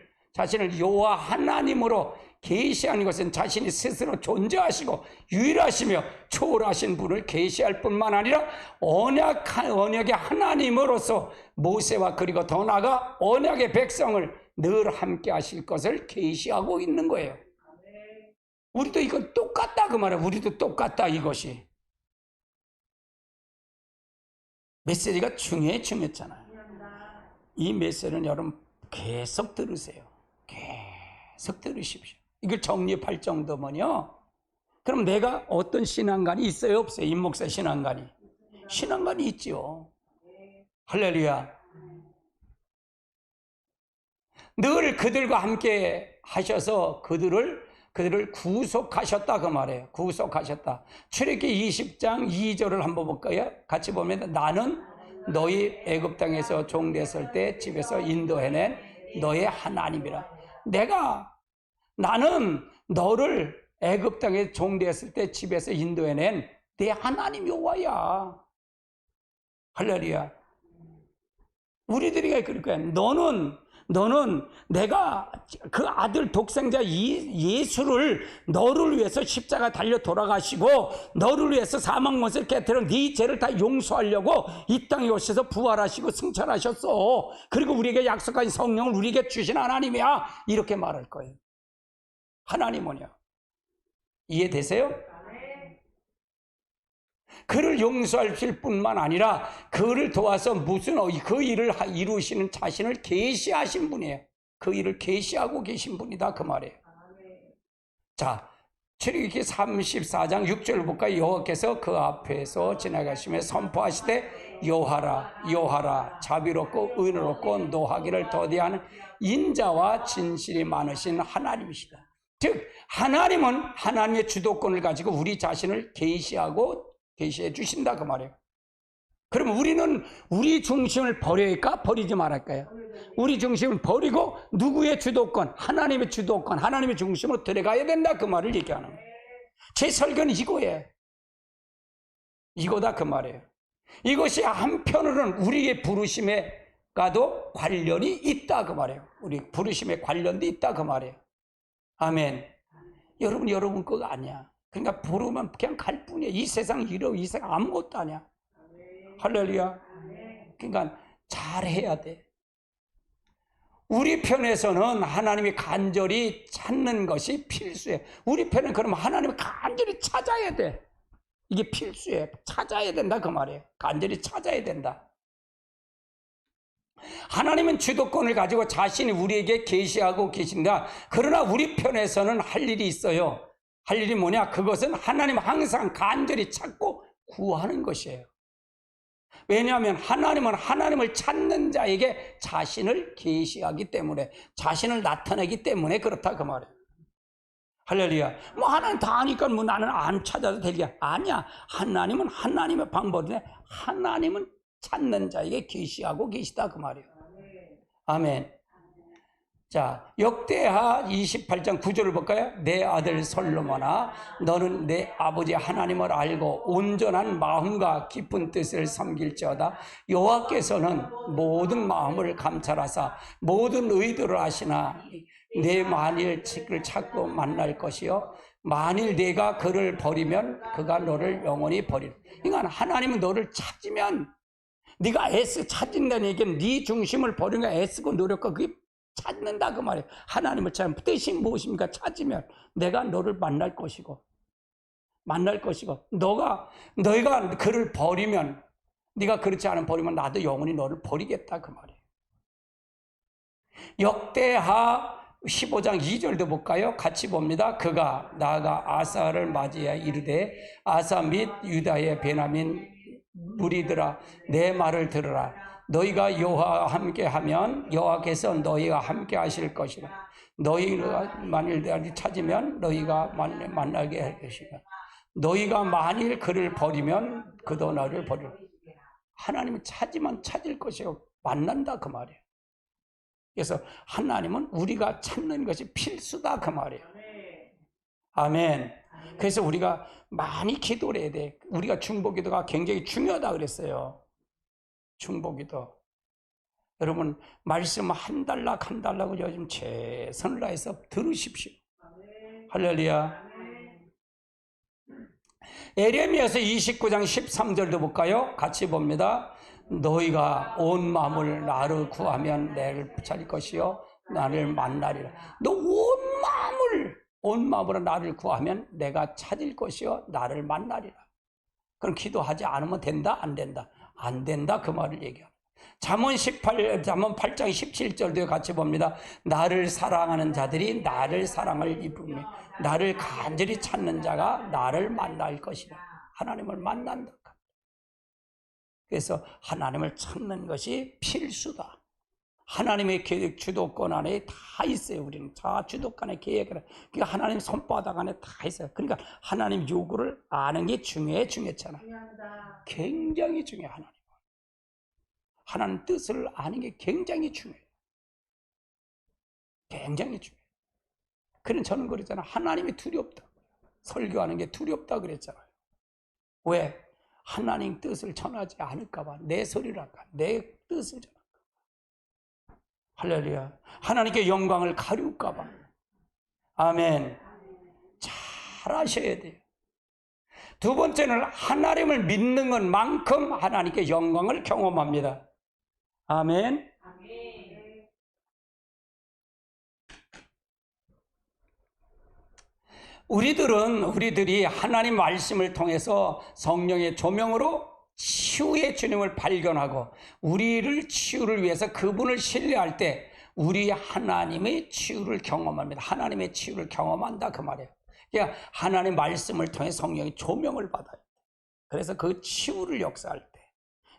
여호와 하나님으로 계시한 것은 자신이 스스로 존재하시고 유일하시며 초월하신 분을 계시할 뿐만 아니라 언약의 하나님으로서 모세와 그리고 더 나아가 언약의 백성을 늘 함께 하실 것을 계시하고 있는 거예요. 우리도 이건 똑같다, 그 말이에요. 우리도 똑같다, 이것이. 메시지가 중요했잖아요. 이 메시지는 여러분 계속 들으세요. 계속 들으십시오. 이걸 정립할 정도면요, 그럼 내가 어떤 신앙관이 있어요, 없어요? 임목사 신앙관이. 신앙관이 있죠. 할렐루야. 늘 그들과 함께 하셔서 그들을 구속하셨다, 그 말이에요. 구속하셨다. 출애굽기 20장 2절을 한번 볼까요? 같이 보면, 나는 너희 애굽 땅에서 종되었을 때 집에서 인도해낸 너의 하나님이라. 나는 너를 애굽 땅에 종되었을 때 집에서 인도해낸 내 하나님 여호와야. 할렐루야. 우리들이 그럴 거야. 너는 내가 그 아들 독생자 예수를 너를 위해서 십자가 달려 돌아가시고 너를 위해서 사망못을 깨뜨려 네 죄를 다 용서하려고 이 땅에 오셔서 부활하시고 승천하셨어. 그리고 우리에게 약속한 성령을 우리에게 주신 하나님이야. 이렇게 말할 거예요. 하나님은요. 이해되세요? 그를 용서하실 뿐만 아니라 그를 도와서 그 일을 이루시는 자신을 계시하신 분이에요. 그 일을 계시하고 계신 분이다, 그 말이에요. 자, 출애굽기 34장 6절을 볼까요? 여호와께서 그 앞에서 지나가시며 선포하시되 여호와라 자비롭고 의롭고 노하기를 더디하는 인자와 진실이 많으신 하나님이시다. 즉 하나님은 하나님의 주도권을 가지고 우리 자신을 계시해 주신다, 그 말이에요. 그럼 우리는 우리 중심을 버려야 할까? 버리지 말할까요? 우리 중심을 버리고 누구의 주도권? 하나님의 주도권, 하나님의 중심으로 들어가야 된다, 그 말을 얘기하는 거예요. 제 설교는 이거예요. 이거다, 그 말이에요. 이것이 한편으로는 우리의 부르심에가도 관련이 있다, 그 말이에요. 우리 부르심에 관련도 있다, 그 말이에요. 아멘. 여러분 그거 아니야. 그러니까 부르면 그냥 갈 뿐이야. 이 세상 이 세상 아무것도 아니야. 할렐루야. 그러니까 잘해야 돼. 우리 편에서는 하나님이 간절히 찾는 것이 필수해. 우리 편은 그러면 하나님을 간절히 찾아야 돼. 이게 필수해. 찾아야 된다, 그 말이에요. 간절히 찾아야 된다. 하나님은 주도권을 가지고 자신이 우리에게 계시하고 계신다. 그러나 우리 편에서는 할 일이 있어요. 할 일이 뭐냐? 그것은 하나님 항상 간절히 찾고 구하는 것이에요. 왜냐하면 하나님은 하나님을 찾는 자에게 자신을 계시하기 때문에, 자신을 나타내기 때문에 그렇다, 그 말이에요. 할렐루야. 하나님 다 아니까 나는 안 찾아도 되게. 아니야. 하나님은 하나님의 방법인데 하나님은 찾는 자에게 계시하고 계시다, 그 말이에요. 아멘. 자, 역대하 28장 9절을 볼까요? 내 아들 솔로몬아, 너는 내 아버지 하나님을 알고 온전한 마음과 깊은 뜻을 섬길지어다. 여호와께서는 모든 마음을 감찰하사 모든 의도를 아시나 내 만일 그를 찾고 만날 것이요 만일 내가 그를 버리면 그가 너를 영원히 버리라. 그러니까 하나님은 너를 찾으면, 네가 찾는다는 얘기는 네 중심을 버리는 거 애쓰고 노력하고 그게 찾는다, 그 말이에요. 하나님을 찾으면 뜻이 무엇입니까? 찾으면 내가 너를 만날 것이고 만날 것이고, 너희가 그를 버리면, 네가 그렇지 않으면 버리면 나도 영원히 너를 버리겠다 그 말이에요. 역대하 15장 2절도 볼까요? 같이 봅니다. 그가 나아가 아사를 맞이하여 이르되 아사 및 유다의 베냐민 무리들아 내 말을 들으라. 너희가 여호와와 함께하면 여호와께서 너희와 함께 하실 것이라. 너희가 만일 나를 찾으면 너희가 만나게 할 것이라. 너희가 만일 그를 버리면 그도 너를 버리라. 하나님을 찾으면 찾을 것이요 만난다 그 말이에요. 그래서 하나님은 우리가 찾는 것이 필수다 그 말이에요. 아멘. 그래서 우리가 많이 기도를 해야 돼. 우리가 중보기도가 굉장히 중요하다 그랬어요. 중보기도. 여러분 말씀 한 달락 요즘 최선을 다해서 들으십시오. 할렐루야. 에레미야서 29장 13절도 볼까요? 같이 봅니다. 너희가 온 마음을 나를 구하면 내를 찾을 것이요 나를 만나리라. 너 온 마음으로 나를 구하면 내가 찾을 것이요 나를 만나리라. 그럼 기도하지 않으면 된다? 안 된다? 안 된다 그 말을 얘기합니다. 잠언 8장 17절도 같이 봅니다. 나를 사랑하는 자들이 나를 사랑을 입으며 나를 간절히 찾는 자가 나를 만날 것이라. 하나님을 만난다. 그래서 하나님을 찾는 것이 필수다. 하나님의 계획 주도권 안에 다 있어요. 우리는 다 주도권의 계획을. 그러니까 하나님 손바닥 안에 다 있어요. 그러니까 하나님 요구를 아는 게 중요했잖아. 굉장히 중요해. 하나님 뜻을 아는 게 굉장히 중요해요. 굉장히 중요해요. 그런 저는 그랬잖아요. 하나님이 두렵다. 설교하는 게 두렵다 그랬잖아요. 왜? 하나님 뜻을 전하지 않을까봐, 내 소리를 할까, 내 뜻을 전할까. 할렐루야. 하나님께 영광을 가리울까봐. 아멘. 잘 아셔야 돼요. 두 번째는 하나님을 믿는 것만큼 하나님께 영광을 경험합니다. 아멘. 우리들이 하나님 말씀을 통해서 성령의 조명으로 치유의 주님을 발견하고 우리를 치유를 위해서 그분을 신뢰할 때 우리 하나님의 치유를 경험합니다. 하나님의 치유를 경험한다 그 말이에요. 그러니까 하나님 말씀을 통해 성령의 조명을 받아요. 그래서 그 치유를 역사할 때,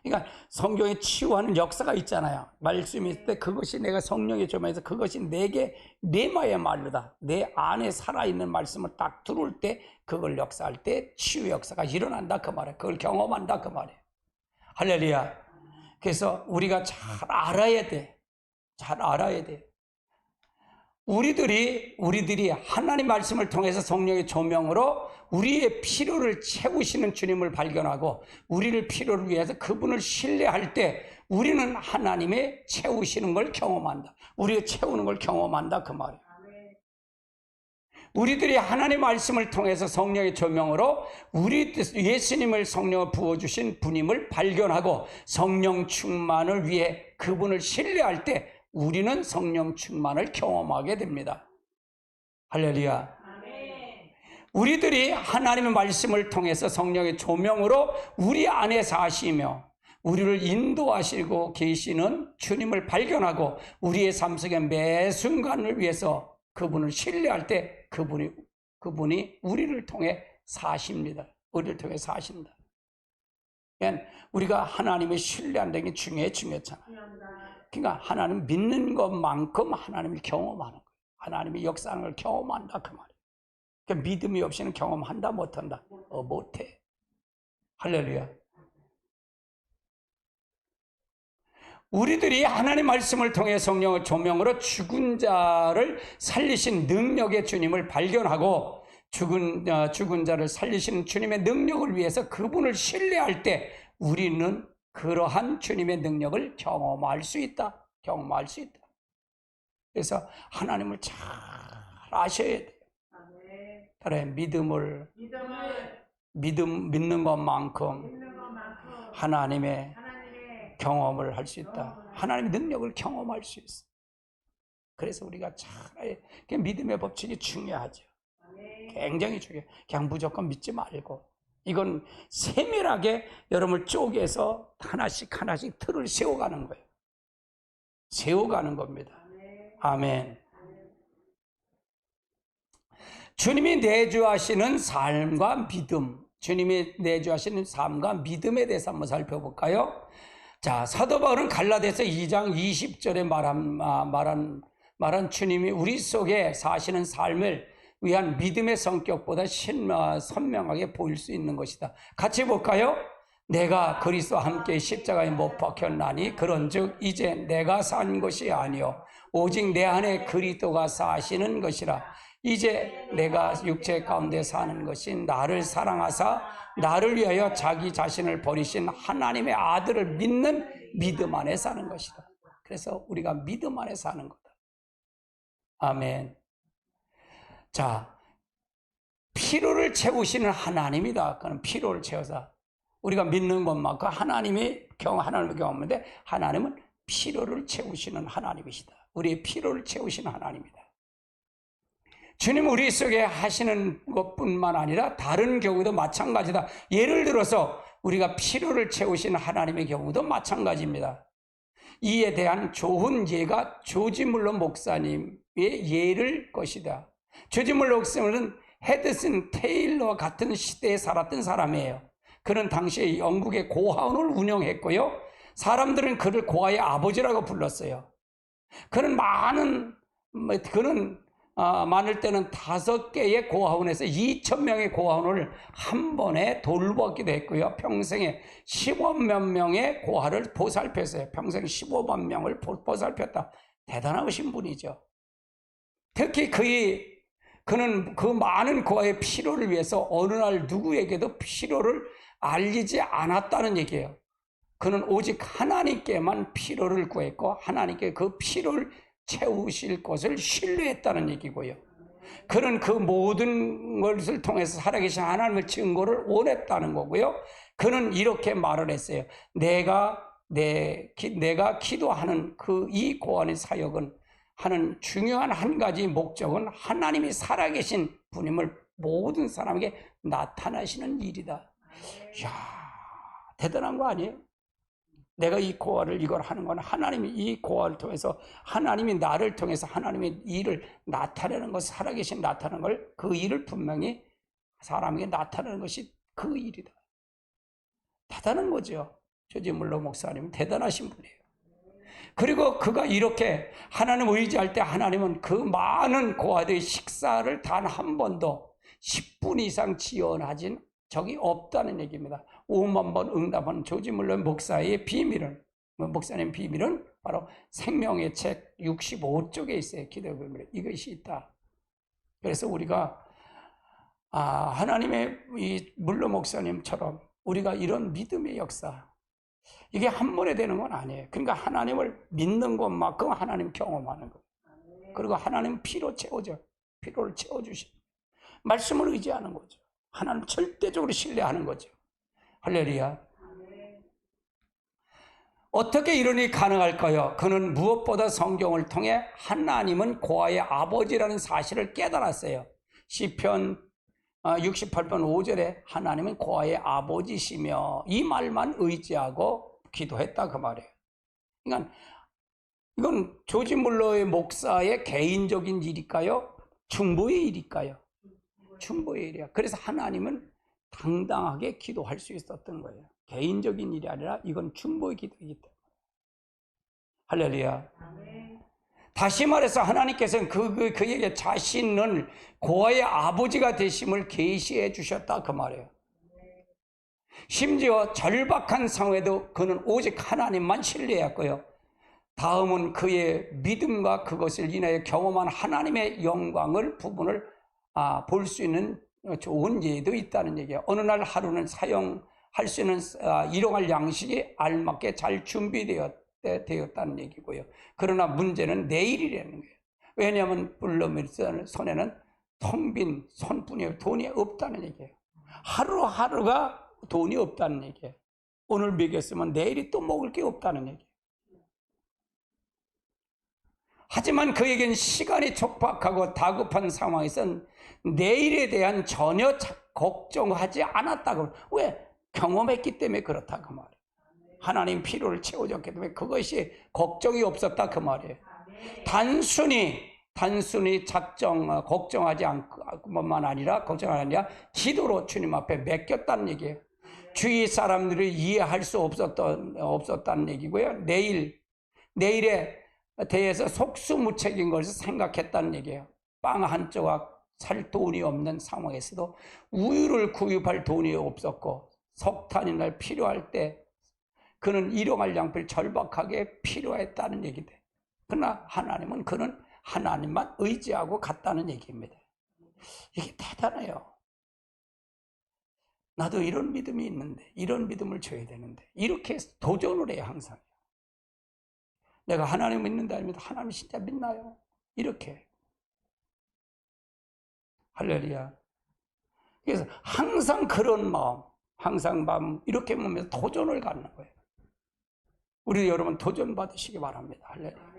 그러니까 성경에 치유하는 역사가 있잖아요. 말씀이 있을 때 그것이 내가 성령의 조명에서 그것이 내게 레마의 말로다. 내 안에 살아있는 말씀을 딱 들어올 때 그걸 역사할 때 치유 역사가 일어난다 그 말이에요. 그걸 경험한다 그 말이에요. 할렐루야. 그래서 우리가 잘 알아야 돼. 잘 알아야 돼. 우리들이 하나님 말씀을 통해서 성령의 조명으로 우리의 필요를 채우시는 주님을 발견하고 우리를 필요를 위해서 그분을 신뢰할 때 우리는 하나님의 채우시는 걸 경험한다. 우리의 채우는 걸 경험한다 그 말이에요. 우리들이 하나님 말씀을 통해서 성령의 조명으로 우리 예수님을 성령을 부어주신 분임을 발견하고 성령 충만을 위해 그분을 신뢰할 때 우리는 성령 충만을 경험하게 됩니다. 할렐루야. 우리들이 하나님의 말씀을 통해서 성령의 조명으로 우리 안에 사시며 우리를 인도하시고 계시는 주님을 발견하고 우리의 삶 속의 매 순간을 위해서 그분을 신뢰할 때 그분이 우리를 통해 사십니다. 우리를 통해 사신다. 그러니까 우리가 하나님을 신뢰한다는 게 중요했잖아. 그러니까 하나님 믿는 것만큼 하나님을 경험하는 거예요. 하나님의 역사하는 걸 경험한다 그 말이에요. 그러니까 믿음이 없이는 경험한다 못한다? 못해. 할렐루야. 우리들이 하나님 말씀을 통해 성령의 조명으로 죽은 자를 살리신 능력의 주님을 발견하고 죽은 자를 살리시는 주님의 능력을 위해서 그분을 신뢰할 때 우리는 그러한 주님의 능력을 경험할 수 있다. 경험할 수 있다. 그래서 하나님을 잘 아셔야 돼요. 그래, 믿는 것만큼 하나님의 경험을 할 수 있다. 하나님의 능력을 경험할 수 있어. 그래서 우리가 잘 믿음의 법칙이 중요하죠. 굉장히 중요해요. 그냥 무조건 믿지 말고. 이건 세밀하게 여러분을 쪼개서 하나씩 틀을 세워가는 거예요. 세워가는 겁니다. 아멘. 주님이 내주하시는 삶과 믿음, 주님이 내주하시는 삶과 믿음에 대해서 한번 살펴볼까요? 자, 사도 바울은 갈라디아서 2장 20절에 말한 주님이 우리 속에 사시는 삶을 위한 믿음의 성격보다 선명하게 보일 수 있는 것이다. 같이 볼까요? 내가 그리스도와 함께 십자가에 못 박혔나니 그런즉 이제 내가 산 것이 아니요 오직 내 안에 그리스도가 사시는 것이라. 이제 내가 육체 가운데 사는 것이 나를 사랑하사 나를 위하여 자기 자신을 버리신 하나님의 아들을 믿는 믿음 안에 사는 것이다. 그래서 우리가 믿음 안에 사는 거다. 아멘. 자, 필요를 채우시는 하나님이다. 그는 필요를 채워서 우리가 믿는 것만큼 하나님의 경험인데 하나님은 필요를 채우시는 하나님이시다. 우리의 필요를 채우시는 하나님이다. 주님 우리 속에 하시는 것뿐만 아니라 다른 경우도 마찬가지다. 예를 들어서 우리가 필요를 채우시는 하나님의 경우도 마찬가지입니다. 이에 대한 좋은 예가 조지 물러 목사님의 예를 것이다. 조지 물러 목사님은 헤드슨 테일러와 같은 시대에 살았던 사람이에요. 그는 당시에 영국의 고아원을 운영했고요. 사람들은 그를 고아의 아버지라고 불렀어요. 그는 많을 때는 5개의 고아원에서 2,000명의 고아원을 한 번에 돌보기도 했고요. 평생에 15만 명의 고아를 보살폈어요. 평생 15만 명을 보살폈다. 대단하신 분이죠. 특히 그는 그 많은 고아의 필요를 위해서 어느 날 누구에게도 필요를 알리지 않았다는 얘기예요. 그는 오직 하나님께만 필요를 구했고 하나님께 그 필요를 채우실 것을 신뢰했다는 얘기고요. 그는 그 모든 것을 통해서 살아계신 하나님의 증거를 원했다는 거고요. 그는 이렇게 말을 했어요. 내가 기도하는 이 고아원의 사역은 하는 중요한 한 가지 목적은 하나님이 살아계신 분임을 모든 사람에게 나타나시는 일이다. 이야, 대단한 거 아니에요? 내가 이 고아를 이걸 하는 건 하나님이 이 고아를 통해서 하나님이 나를 통해서 하나님의 일을 나타내는 것, 살아계신 나타내는 걸 그 일을 분명히 사람에게 나타내는 것이 그 일이다. 대단한 거죠. 조지 물러 목사님은 대단하신 분이에요. 그리고 그가 이렇게 하나님 의지할 때 하나님은 그 많은 고아들의 식사를 단 한 번도 10분 이상 지연하진 적이 없다는 얘기입니다. 5만 번 응답한 조지 물러 목사의 비밀은, 목사님 비밀은 바로 생명의 책 65쪽에 있어요. 기도의 비밀. 이것이 있다. 그래서 우리가 하나님의 이 물러 목사님처럼 우리가 이런 믿음의 역사, 이게 한 번에 되는 건 아니에요. 그러니까 하나님을 믿는 것만큼 하나님 경험하는 거예요. 그리고 하나님 필요를 채워주시는 말씀을 의지하는 거죠. 하나님 절대적으로 신뢰하는 거죠. 할렐루야. 어떻게 이런 일이 가능할까요? 그는 무엇보다 성경을 통해 하나님은 고아의 아버지라는 사실을 깨달았어요. 시편 68편 5절에 하나님은 고아의 아버지시며 이 말만 의지하고 기도했다 그 말이에요. 그러니까 이건 조지 물러의 목사의 개인적인 일일까요? 중보의 일일까요? 중보의 일이야. 그래서 하나님은 당당하게 기도할 수 있었던 거예요. 개인적인 일이 아니라 이건 중보의 기도이기 때문에. 할렐루야. 다시 말해서 하나님께서는 그에게 자신을 고아의 아버지가 되심을 계시해 주셨다 그 말이에요. 심지어 절박한 상황에도 그는 오직 하나님만 신뢰했고요. 다음은 그의 믿음과 그것을 인하여 경험한 하나님의 영광을 부분을 볼 수 있는 좋은 예도 있다는 얘기예요. 어느 날 하루는 사용할 수 있는 일용할 양식이 알맞게 잘 준비되었다는 얘기고요. 그러나 문제는 내일이라는 거예요. 왜냐하면 블러밀스의 손에는 텅 빈 손뿐이에요. 돈이 없다는 얘기예요. 하루하루가 돈이 없다는 얘기예요. 오늘 먹였으면 내일이 또 먹을 게 없다는 얘기예요. 하지만 그에겐 시간이 촉박하고 다급한 상황에선 내일에 대한 전혀 걱정하지 않았다고. 왜? 경험했기 때문에 그렇다 그 말이에요. 하나님 필요를 채워줬기 때문에 그것이 걱정이 없었다 그 말이에요. 단순히 걱정하지 않고만 아니라 기도로 주님 앞에 맡겼다는 얘기예요. 주위 사람들이 이해할 수 없었다는 얘기고요. 내일에 대해서 속수무책인 것을 생각했다는 얘기예요. 빵 한 조각 살 돈이 없는 상황에서도 우유를 구입할 돈이 없었고 석탄이 필요할 때 그는 일용할 양필 절박하게 필요했다는 얘기돼. 그러나 그는 하나님만 의지하고 갔다는 얘기입니다. 이게 대단해요. 나도 이런 믿음이 있는데, 이런 믿음을 줘야 되는데, 이렇게 도전을 해요, 항상. 내가 하나님 믿는다 하면 하나님 진짜 믿나요? 이렇게. 할렐루야. 그래서 항상 그런 마음, 이렇게 보면서 도전을 갖는 거예요. 우리 여러분 도전 받으시기 바랍니다. 할렐루야.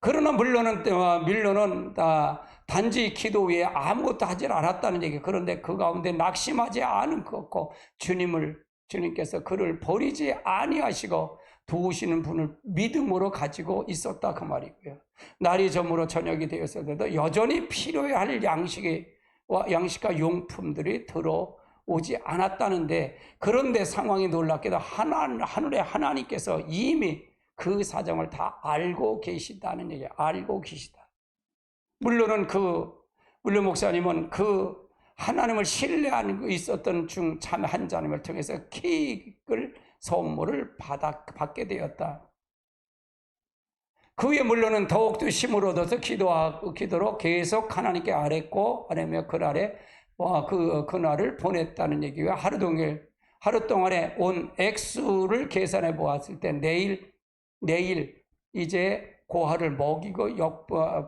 그러나 밀로는 단지 기도 외에 아무것도 하질 않았다는 얘기. 그런데 그 가운데 낙심하지 않은 것 같고 주님께서 그를 버리지 아니하시고 도우시는 분을 믿음으로 가지고 있었다 그 말이고요. 날이 저물어 저녁이 되었을 때도 여전히 필요해야 할 양식과 용품들이 들어오지 않았다는데, 그런데 상황이 놀랍게도 하늘의 하나님께서 이미 그 사정을 다 알고 계시다는 얘기예요. 알고 계시다. 물론 목사님은 그 하나님을 신뢰하고 있었던 중 참 한 자님을 통해서 선물을 받게 되었다. 그 후에 물론은 더욱더 힘을 얻어서 기도로 계속 하나님께 아뢰며 그날을 보냈다는 얘기고요. 하루 동안에 온 액수를 계산해 보았을 때 내일 이제 고아를 먹이고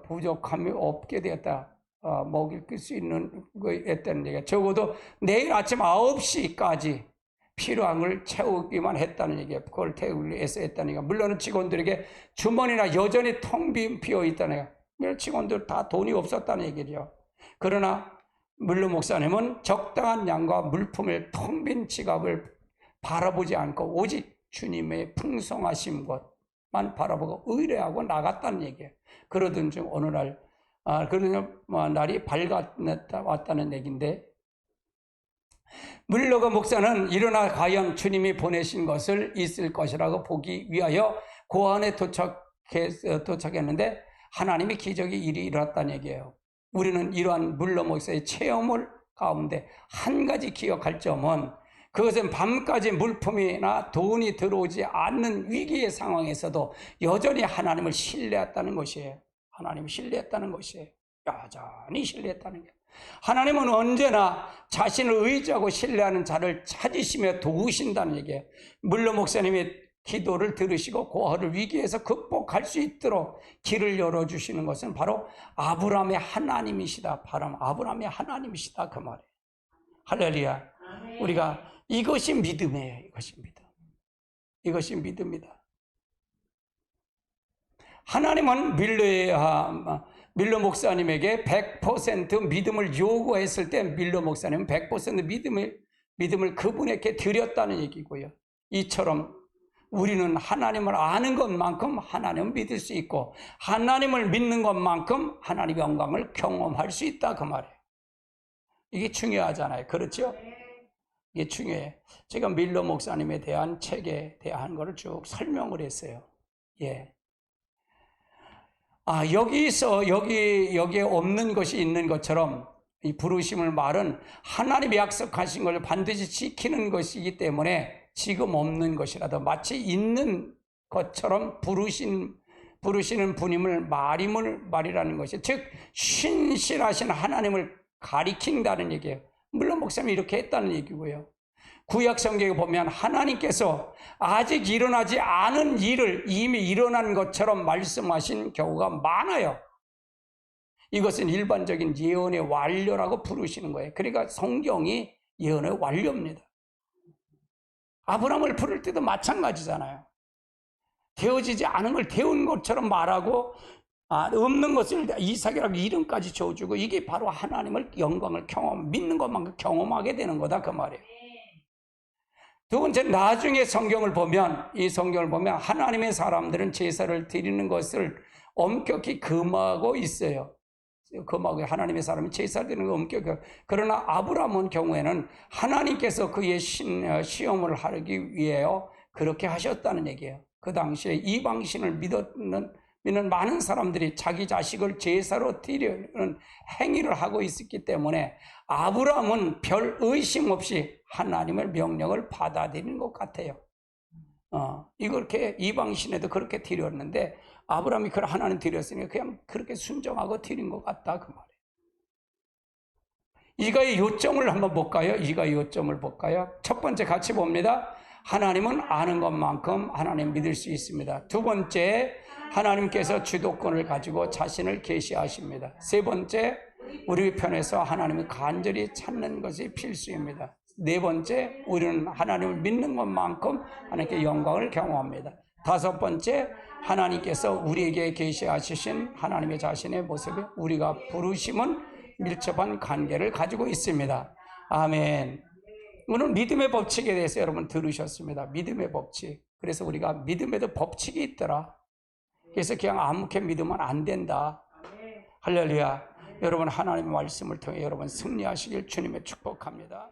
부족함이 없게 되었다. 먹일 수 있는 거였다는 얘기가, 적어도 내일 아침 9시까지 필요한 걸 채우기만 했다는 얘기예요. 그걸 태우기 위해서 했다는 얘기가. 물론 직원들에게 주머니나 여전히 텅 비어 있다는 얘기가. 직원들 다 돈이 없었다는 얘기죠. 그러나 물론 목사님은 적당한 양과 물품을 텅 빈 지갑을 바라보지 않고 오직 주님의 풍성하신 것만 바라보고 의뢰하고 나갔다는 얘기예요. 그러던 중 어느 날이 밝았다는 얘기인데, 물러가 목사는 일어나 과연 주님이 보내신 것을 있을 것이라고 보기 위하여 고아원에 도착했는데 하나님의 기적의 일이 일어났다는 얘기예요. 우리는 이러한 물러 목사의 체험을 가운데 한 가지 기억할 점은, 그것은 밤까지 물품이나 돈이 들어오지 않는 위기의 상황에서도 여전히 하나님을 신뢰했다는 것이에요. 하나님을 신뢰했다는 것이에요. 여전히 신뢰했다는 거예요. 하나님은 언제나 자신을 의지하고 신뢰하는 자를 찾으시며 도우신다는 얘기예요. 물론 목사님의 기도를 들으시고 고아를 위기에서 극복할 수 있도록 길을 열어주시는 것은 바로 아브라함의 하나님이시다. 바로 아브라함의 하나님이시다 그 말이에요. 할렐루야. 우리가 이것이 믿음이에요. 이것이 믿음이다. 하나님은 밀러 목사님에게 100% 믿음을 요구했을 때 밀러 목사님은 100% 믿음을 그분에게 드렸다는 얘기고요. 이처럼 우리는 하나님을 아는 것만큼 하나님을 믿을 수 있고, 하나님을 믿는 것만큼 하나님의 영광을 경험할 수 있다 그 말이에요. 이게 중요하잖아요. 그렇죠? 이게 중요해. 제가 밀러 목사님에 대한 책에 대한 것을 쭉 설명을 했어요. 예. 여기에 없는 것이 있는 것처럼 이 부르심을 말은 하나님이 약속하신 걸 반드시 지키는 것이기 때문에 지금 없는 것이라도 마치 있는 것처럼 부르시는 분임을 말이라는 것이, 즉 신실하신 하나님을 가리킨다는 얘기예요. 물론 목사님이 이렇게 했다는 얘기고요. 구약 성경에 보면 하나님께서 아직 일어나지 않은 일을 이미 일어난 것처럼 말씀하신 경우가 많아요. 이것은 일반적인 예언의 완료라고 부르시는 거예요. 그러니까 성경이 예언의 완료입니다. 아브라함을 부를 때도 마찬가지잖아요. 되어지지 않은 걸 되온 것처럼 말하고 없는 것을 이삭이라고 이름까지 줘주고 이게 바로 하나님을 영광을 믿는 것만큼 경험하게 되는 거다 그 말이에요. 두 번째, 나중에 이 성경을 보면 하나님의 사람들은 제사를 드리는 것을 엄격히 금하고 있어요. 금하고 하나님의 사람이 제사를 드리는 걸 엄격히. 그러나 아브라함의 경우에는 하나님께서 그의 시험을 하기 위해요 그렇게 하셨다는 얘기예요. 그 당시에 이방신을 믿는 많은 사람들이 자기 자식을 제사로 드리는 행위를 하고 있었기 때문에 아브라함은 별 의심 없이 하나님의 명령을 받아들이는 것 같아요. 이렇게 이방신에도 그렇게 드렸는데 아브라함이 그걸 하나님 드렸으니까 그냥 그렇게 순종하고 드린 것 같다 그 말이에요. 이거의 요점을 한번 볼까요? 이거의 요점을 볼까요? 첫 번째 같이 봅니다. 하나님은 아는 것만큼 하나님 믿을 수 있습니다. 두 번째, 하나님께서 주도권을 가지고 자신을 계시하십니다. 세 번째, 우리 편에서 하나님을 간절히 찾는 것이 필수입니다. 네 번째, 우리는 하나님을 믿는 것만큼 하나님께 영광을 경험합니다. 다섯 번째, 하나님께서 우리에게 계시하신 하나님의 자신의 모습에 우리가 부르심은 밀접한 관계를 가지고 있습니다. 아멘. 오늘 믿음의 법칙에 대해서 여러분 들으셨습니다. 믿음의 법칙. 그래서 우리가 믿음에도 법칙이 있더라. 그래서 그냥 아무렇게 믿으면 안 된다. 할렐루야. 여러분 하나님의 말씀을 통해 여러분 승리하시길 주님의 축복합니다.